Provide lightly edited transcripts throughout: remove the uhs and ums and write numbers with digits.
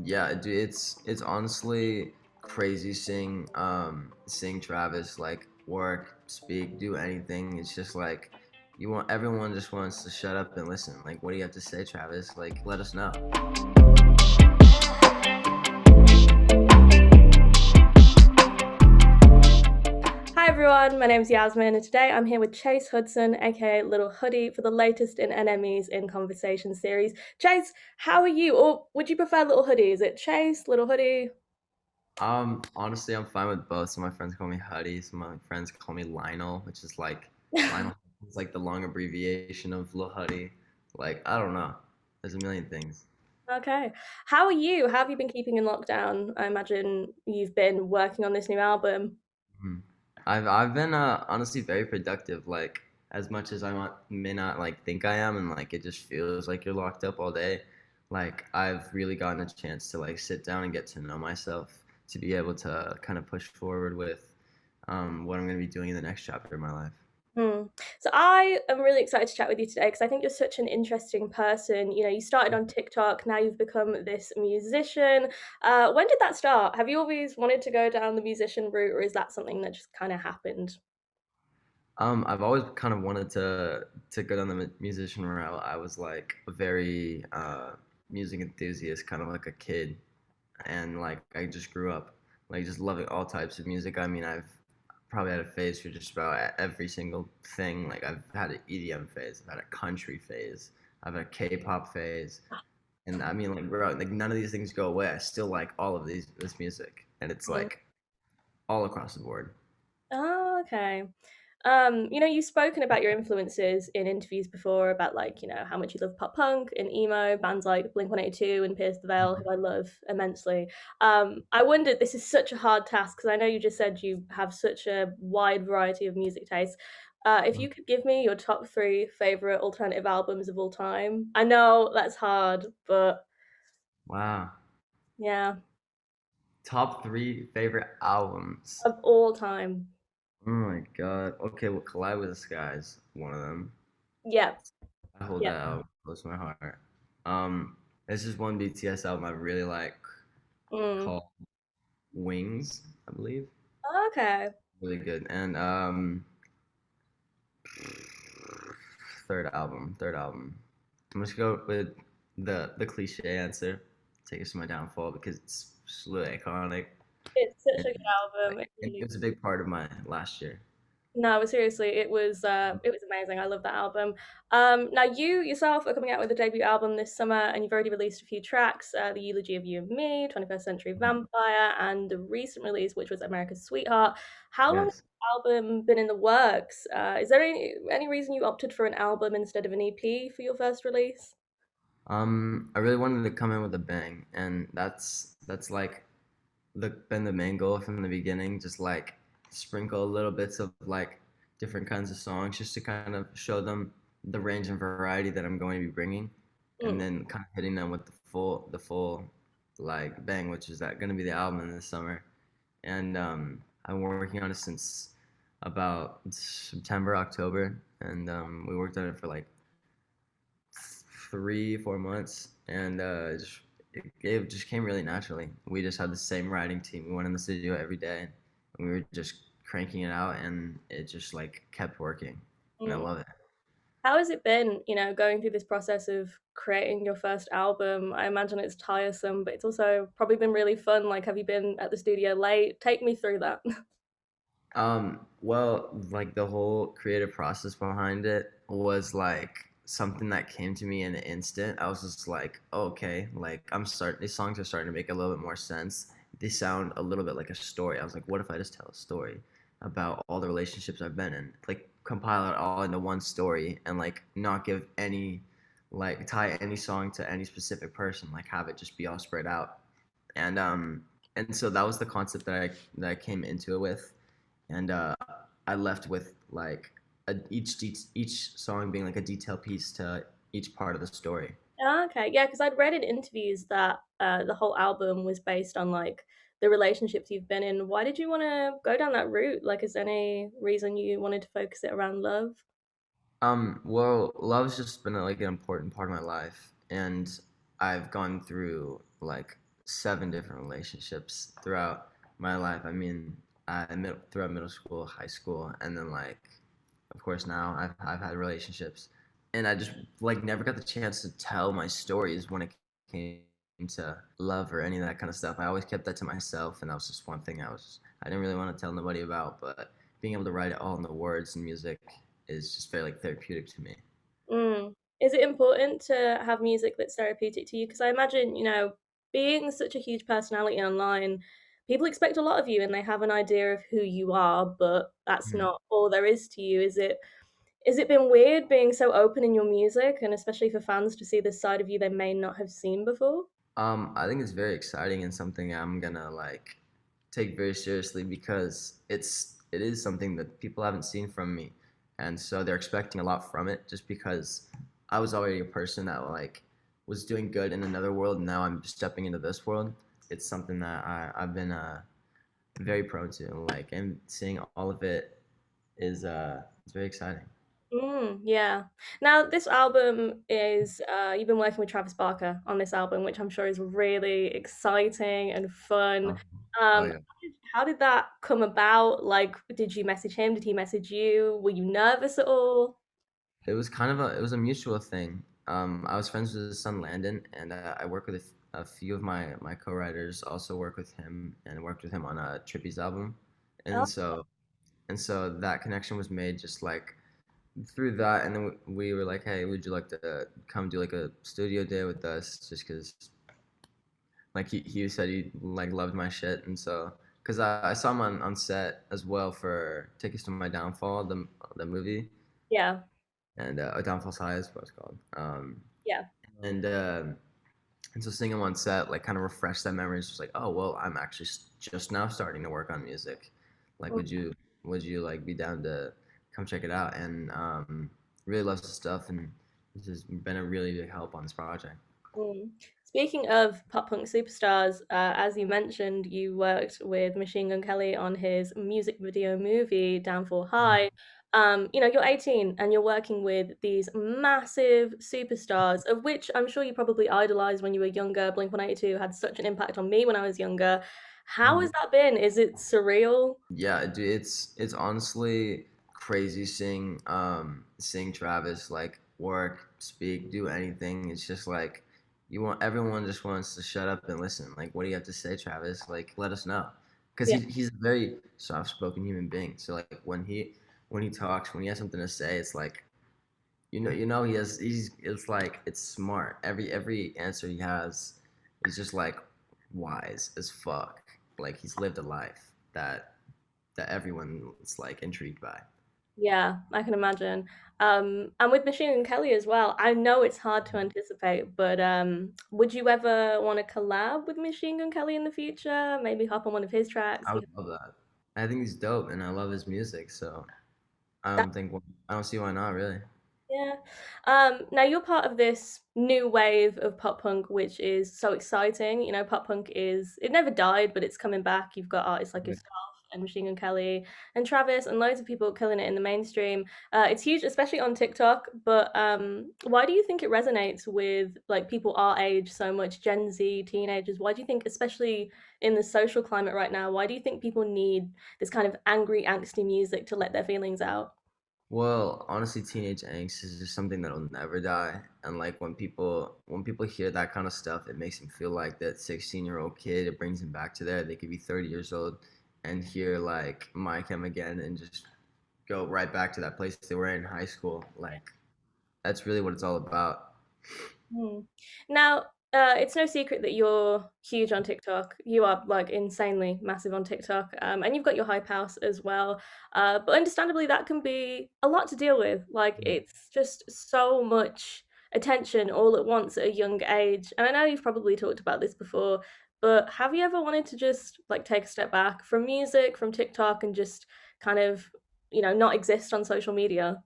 Yeah, dude, it's honestly crazy seeing Travis like work, speak, do anything. It's just like you want everyone just wants to shut up and listen. Like, what do you have to say, Travis? Like, let us know. Hi everyone, my name's Yasmin, and today I'm here with Chase Hudson, aka Little Hoodie, for the latest in NME's In Conversation series. Chase, how are you? Or would you prefer Little Hoodie? Is it Chase, Little Hoodie? Honestly, I'm fine with both. Some of my friends call me Huddy. Some of my friends call me Lionel, which is like Lionel is like the long abbreviation of Lil Huddy. Like, I don't know. There's a million things. Okay. How are you? How have you been keeping in lockdown? I imagine you've been working on this new album. Mhm. I've been honestly very productive. Like as much as may not like think I am, and like it just feels like you're locked up all day. Like I've really gotten a chance to like sit down and get to know myself to be able to kind of push forward with what I'm going to be doing in the next chapter of my life. Hmm. So I am really excited to chat with you today because I think you're such an interesting person. You know, you started on TikTok, now you've become this musician. When did that start? Have you always wanted to go down the musician route, or is that something that just kind of happened? I've always kind of wanted to go down the musician route. I was like a very music enthusiast, kind of like a kid, and like I just grew up like just loving all types of music. I mean, I've probably had a phase for just about every single thing. Like I've had an EDM phase, I've had a country phase, I've had a K-pop phase, and I mean, like bro, like none of these things go away. I still like all of this music, and it's Mm. like all across the board. Oh, okay. You've spoken about your influences in interviews before about like, how much you love pop punk and emo, bands like Blink-182 and Pierce the Veil, who I love immensely. I wondered, this is such a hard task because I know you just said you have such a wide variety of music tastes. If you could give me your top three favorite alternative albums of all time, I know that's hard, but Wow. yeah, Top three favorite albums. of all time. Oh my god. Okay, well, Collab with the Skies, one of them. Yeah, I hold yeah. that album close to my heart. Um, there's just one BTS album I really like Mm. called Wings, I believe. Okay. Really good. And third album. I'm just go with the cliche answer. Take Us to My Downfall because it's just really iconic It's such and a good album. like It it really was a big part of my last year. No, seriously, it was amazing. I love that album. Now you yourself are coming out with a debut album this summer, and you've already released a few tracks: "The Eulogy of You and Me," "21st Century Vampire," and the recent release, which was "America's Sweetheart." How long has Yes. the album been in the works? Is there any reason you opted for an album instead of an EP for your first release? I really wanted to come in with a bang, and that's like been the main goal from the beginning. Just like sprinkle little bits of like different kinds of songs, just to kind of show them the range and variety that I'm going to be bringing, and Mm. then kind of hitting them with the full like bang, which is that going to be the album in this summer. And I've been working on it since about September, October, and we worked on it for like 3, 4 months, and it just came really naturally. We just had the same writing team. We went in the studio every day, and we were just cranking it out, and it just like kept working, and I Mm. love it. How has it been, going through this process of creating your first album? I imagine it's tiresome, but it's also probably been really fun. Like, have you been at the studio late? Take me through that. Well, like the whole creative process behind it was like something that came to me in an instant. I was just like, oh, okay, like these songs are starting to make a little bit more sense. They sound a little bit like a story. I was like, what if I just tell a story about all the relationships I've been in? Like compile it all into one story and like not give any like tie any song to any specific person, like have it just be all spread out. And so that was the concept that I came into it with, and I left with like each song being like a detail piece to each part of the story. Ah, okay, yeah, because I'd read in interviews that the whole album was based on like the relationships you've been in. Why did you want to go down that route? Like, is there any reason you wanted to focus it around love? Well, love's just been like an important part of my life, and I've gone through like 7 different relationships throughout my life. I mean, throughout middle school, high school, and then like, of course, now I've had relationships, and I just like never got the chance to tell my stories when it came to love or any of that kind of stuff. I always kept that to myself, and that was just one thing I didn't really want to tell nobody about. But being able to write it all in the words and music is just very like therapeutic to me. Mm. Is it important to have music that's therapeutic to you? Because I imagine, being such a huge personality online, people expect a lot of you and they have an idea of who you are, but that's Mhm. not all there is to you. Is it been weird being so open in your music and especially for fans to see this side of you they may not have seen before? I think it's very exciting and something I'm gonna like take very seriously because it is something that people haven't seen from me, and so they're expecting a lot from it. Just because I was already a person that like was doing good in another world, and now I'm just stepping into this world. It's something that I've been very prone to, like, and seeing all of it is it's very exciting. Yeah. Now, this album is you've been working with Travis Barker on this album, which I'm sure is really exciting and fun. Oh, oh Um, yeah. how did that come about? Like, did you message him? Did he message you? Were you nervous at all? It was a mutual thing. I was friends with his son Landon, and I work with a few of my co-writers. Also work with him and worked with him on Trippy's album, Oh, and so that connection was made just like through that. And then we were like, hey, would you like to come do like a studio day with us? Just because like he said he like loved my shit, and so because I saw him on set as well for Tickets to My Downfall, the movie, yeah, and Downfall's High is what it's called. yeah. And and so seeing him on set like kind of refreshed that memory. It's just like, oh well, I'm actually just now starting to work on music. Like, Mm. would you like be down to come check it out? And really loves the stuff, and this has been a really big help on this project. Mm. Speaking of pop punk superstars, as you mentioned, you worked with Machine Gun Kelly on his music video movie Downfall High. You're 18 and you're working with these massive superstars, of which I'm sure you probably idolized when you were younger. Blink 182 had such an impact on me when I was younger. How has Mhm. that been? Is it surreal? Yeah, dude, it's honestly crazy seeing Travis like work, speak, do anything. It's just like everyone just wants to shut up and listen. Like, what do you have to say, Travis? Like, let us know, because Yeah, he's a very soft-spoken human being. So like when he talks, when he has something to say, it's like he's it's like it's smart. Every answer he has is just like wise as fuck. Like he's lived a life that everyone's like intrigued by. yeah, I can imagine. And with Machine and Kelly as well, I know it's hard to anticipate, but would you ever want to collab with Machine Gun Kelly in the future? Maybe hop on one of his tracks? I would love that. I think he's dope, and I love his music. So That, I don't see why not. Really. yeah. Now you're part of this new wave of pop punk, which is so exciting. Pop punk it never died, but it's coming back. You've got artists like Yeah. yourself and Machine Gun Kelly and Travis and loads of people killing it in the mainstream. It's huge, especially on TikTok. But why do you think it resonates with like people our age so much, Gen Z, teenagers? Why do you think, especially in the social climate right now, why do you think people need this kind of angry, angsty music to let their feelings out? Well, honestly, teenage angst is just something that'll never die. And like when people hear that kind of stuff, it makes them feel like that 16-year-old kid. It brings them back to there. They could be 30 years old and hear like My Chem again and just go right back to that place they were in high school. Like that's really what it's all about. Hmm. Now, it's no secret that you're huge on TikTok. You are like insanely massive on TikTok, and you've got your hype house as well. But understandably, that can be a lot to deal with. Like, it's just so much attention all at once at a young age. And I know you've probably talked about this before, but have you ever wanted to just like take a step back from music, from TikTok, and just kind of, not exist on social media?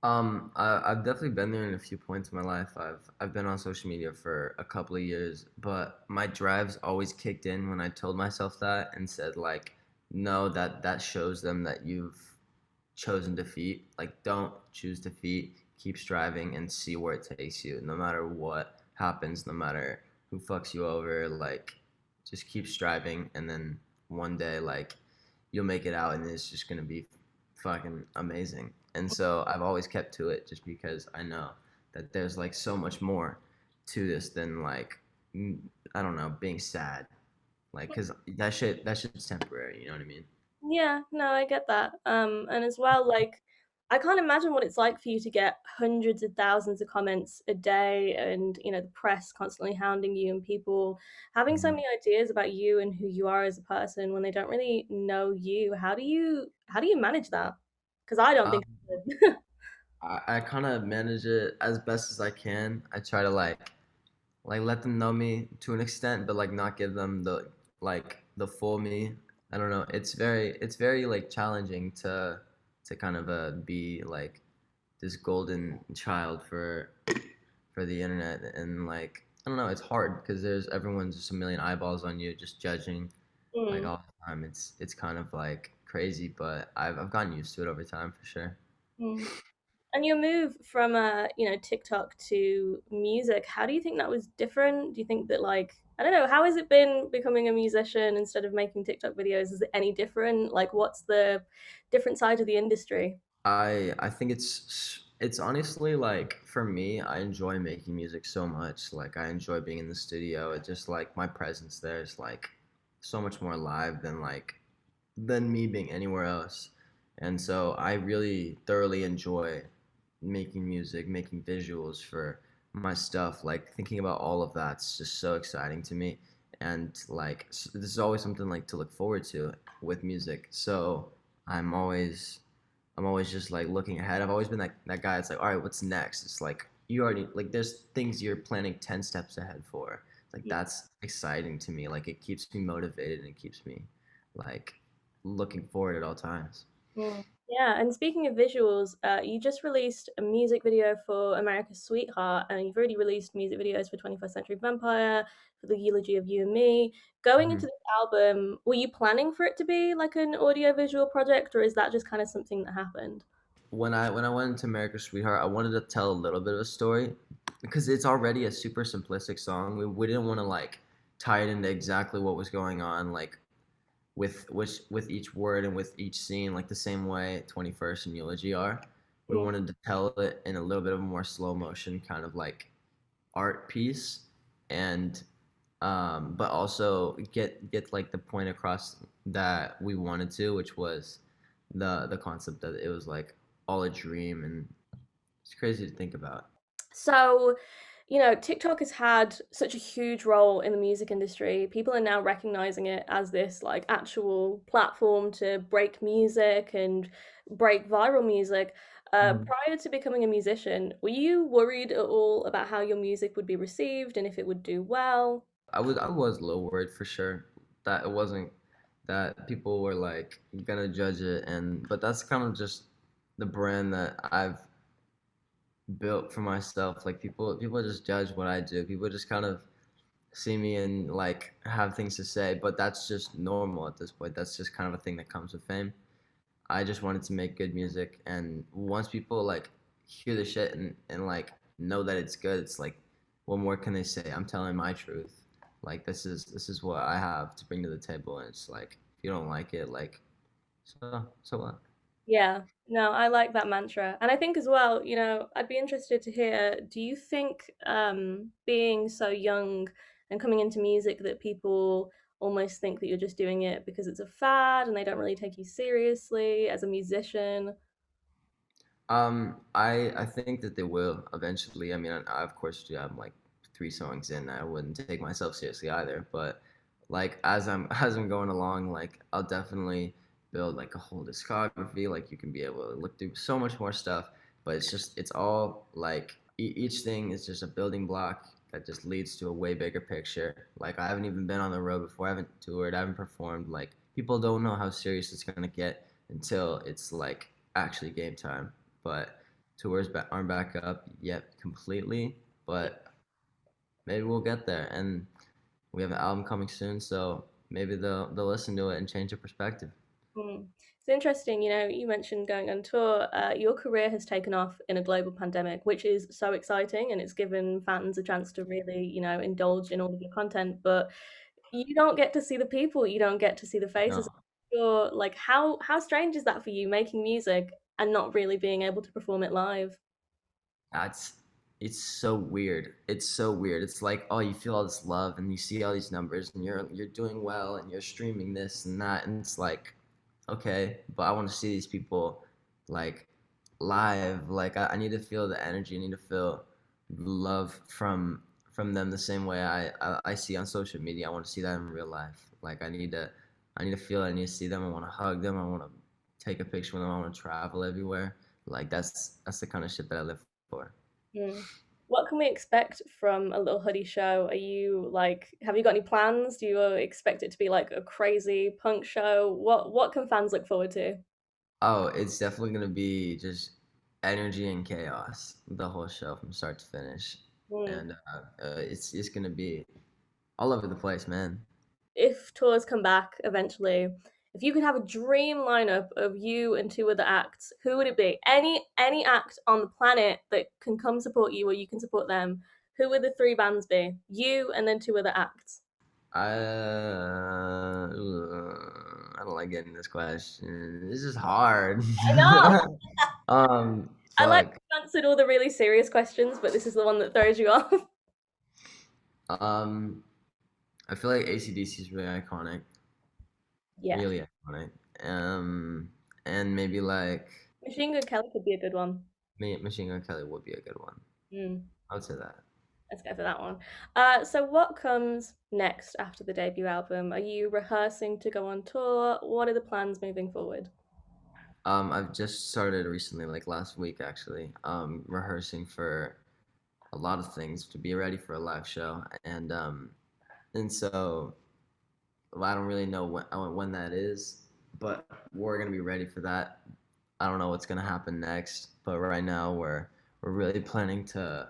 I've definitely been there in a few points in my life. I've been on social media for a couple of years, but my drives always kicked in when I told myself that and said like, no, that shows them that you've chosen defeat. Like, don't choose defeat. Keep striving and see where it takes you, no matter what happens, no matter who fucks you over. Like, just keep striving, and then one day, like, you'll make it out, and it's just gonna be fucking amazing. And so I've always kept to it, just because I know that there's like so much more to this than like I don't know, being sad. Like, cause that shit's temporary. You know what I mean? Yeah, no, I get that. And as well, like, I can't imagine what it's like for you to get hundreds of thousands of comments a day and, the press constantly hounding you and people having so Mhm. many ideas about you and who you are as a person when they don't really know you. How do you manage that? Because I don't think Um, I could. I kind of manage it as best as I can. I try to like let them know me to an extent, but like not give them the full me. I don't know. It's very like challenging to kind of be like this golden child for the internet, and like I don't know. It's hard because there's everyone's just a million eyeballs on you, just judging like Mm, all the time. It's kind of like crazy, but I've gotten used to it over time for sure. mm. And your move from TikTok to music, how do you think that was different? Do you think that like I don't know, how has it been becoming a musician instead of making TikTok videos? Is it any different? Like what's the different side of the industry? I think it's honestly like for me, I enjoy making music so much. Like I enjoy being in the studio. It just like my presence there is like so much more live than me being anywhere else. And so I really thoroughly enjoy making music, making visuals for my stuff. Like thinking about all of that's just so exciting to me. And like this is always something like to look forward to with music. So I'm always I'm always just like looking ahead. I've always been that guy that's like, all right, what's next? It's like you already like there's things you're planning 10 steps ahead for. Like that's exciting to me. Like it keeps me motivated and it keeps me like looking forward at all times. Mm. Yeah, and speaking of visuals, you just released a music video for America's Sweetheart, and you've already released music videos for 21st Century Vampire, for the Eulogy of You and Me. Going into Mhm. this album, were you planning for it to be like an audio-visual project, or is that just kind of something that happened? When I went into America's Sweetheart, I wanted to tell a little bit of a story because it's already a super simplistic song. We didn't want to like tie it into exactly what was going on, like with each word and with each scene, like the same way 21st and Eulogy are. We Mm, wanted to tell it in a little bit of a more slow motion kind of like art piece, and but also get like the point across that we wanted to, which was the concept that it was like all a dream, and it's crazy to think about. So, TikTok has had such a huge role in the music industry. People are now recognizing it as this like actual platform to break music and break viral music. Mhm. Prior to becoming a musician, were you worried at all about how your music would be received and if it would do well? I was a little worried for sure that it wasn't that people were like gonna judge it, and but that's kind of just the brand that I've built for myself. Like people just judge what I do. People just kind of see me and like have things to say, but that's just normal at this point. That's just kind of a thing that comes with fame. I just wanted to make good music, and once people like hear the shit and like know that it's good, it's like what more can they say? I'm telling my truth. Like this is what I have to bring to the table, and it's like if you don't like it, like so what? Yeah, no, I like that mantra. And I think as well, I'd be interested to hear, do you think being so young and coming into music that people almost think that you're just doing it because it's a fad and they don't really take you seriously as a musician? I think that they will eventually. I mean, I of course do. I'm like 3 songs in. I wouldn't take myself seriously either. But like as I'm going along, like I'll definitely build like a whole discography. Like you can be able to look through so much more stuff. But it's all like each thing is just a building block that just leads to a way bigger picture. Like I haven't even been on the road before. I haven't toured. I haven't performed. Like people don't know how serious it's gonna get until it's like actually game time, but tours aren't back up yet completely. But maybe we'll get there, and we have an album coming soon, so maybe they'll listen to it and change their perspective. Mm. It's interesting, you know, you mentioned going on tour. Your career has taken off in a global pandemic, which is so exciting, and it's given fans a chance to really, you know, indulge in all of your content. But you don't get to see the people, you don't get to see the faces. No. You're like, how strange is that for you, making music and not really being able to perform it live? That's it's so weird. It's so weird. It's like, oh, you feel all this love and you see all these numbers and you're doing well and you're streaming this and that and it's like, okay, but I want to see these people like live. Like I need to feel the energy. I need to feel love from them the same way I see on social media. I want to see that in real life. Like I need to feel it. I need to see them. I want to hug them. I want to take a picture with them. I want to travel everywhere. Like that's the kind of shit that I live for. Mm. What can we expect from a Little Hoodie show? Are you like, have you got any plans? Do you expect it to be like a crazy punk show? What can fans look forward to? Oh, it's definitely gonna be just energy and chaos the whole show from start to finish, Mm. and it's gonna be all over the place, man. If tours come back eventually, if you could have a dream lineup of you and two other acts, who would it be? Any act on the planet that can come support you or you can support them. Who would the three bands be? You and then two other acts. I don't like getting this question. This is hard. I know. I like Fuck. you answered all the really serious questions, but this is the one that throws you off. Um, I feel like AC/DC is really iconic, Yeah. really iconic. Um, and maybe like Machine Gun Kelly could be a good one. Machine Gun Kelly would be a good one. Mm, I would say that. let's go for that one. So what comes next after the debut album? Are you rehearsing to go on tour? What are the plans moving forward? I've just started recently, like last week actually, rehearsing for a lot of things to be ready for a live show, and so well, I don't really know when that is, but we're gonna be ready for that. I don't know what's gonna happen next, but right now we're really planning to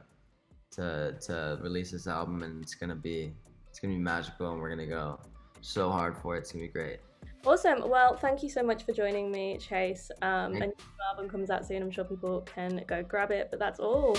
release this album, and it's gonna be magical, and we're gonna go so hard for it. It's gonna be great. Awesome. Well, thank you so much for joining me, Chase. Thank A new album comes out soon. I'm sure people can go grab it, but that's all.